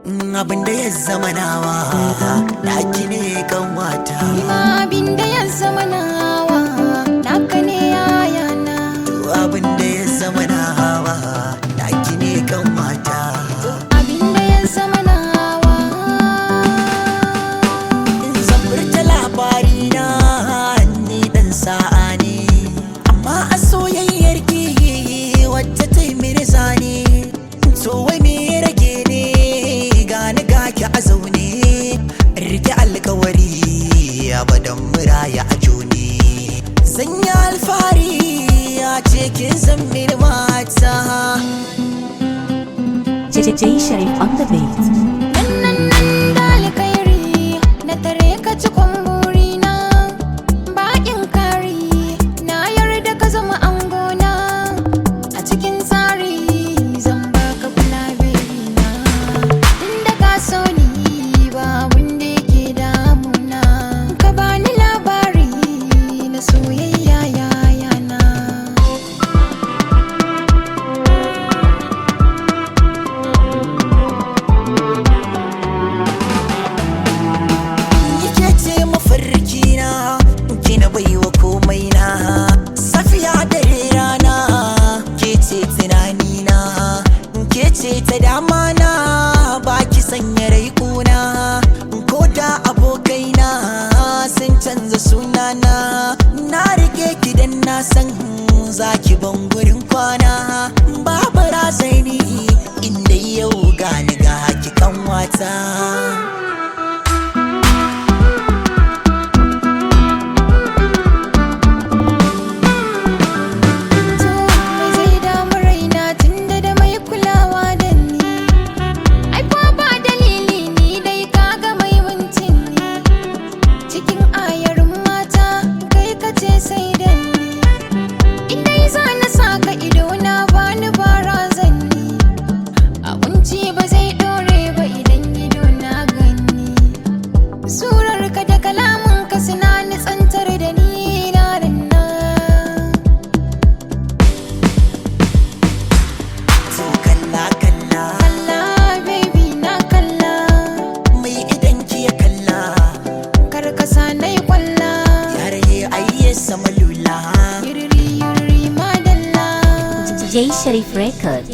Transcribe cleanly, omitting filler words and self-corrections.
Abin da ya zama nawa naki ne kan wata. Abin da ya zama nawa naka ne yayana. Abin da ya zama nawa naki ne kan wata. Abin da ya zama nawa. Zan furta labari na ni dan sa'a ne, amma a soyayyar ki wacce ta yi mini zane. So wai me ya rage ne gani gaki a zaune, rike alkawari abadan muraya a juni. Zan yi alfahari a cikin zan mini mata. Jay Sharif on the beat. Nan dalikairi na tare ka cikon burina, baƙin kari na yarda ka zama angona. A cikin tsari zan baka kulabe na, inda ka so ni ba wanda yake damuna. Ka bani labari na soyayya yayana. Mafarki na ki na baiwa komai na, safiya dare rana ke ce tunani na, ke ce ta dama na, baki sanya rai kuna. Ko da abokai na sun canza sunana, na rike ki dan na san zaki ban gurin kwana. Babu razani inda yau gani ga ki kan wata. Jay Sharif Record.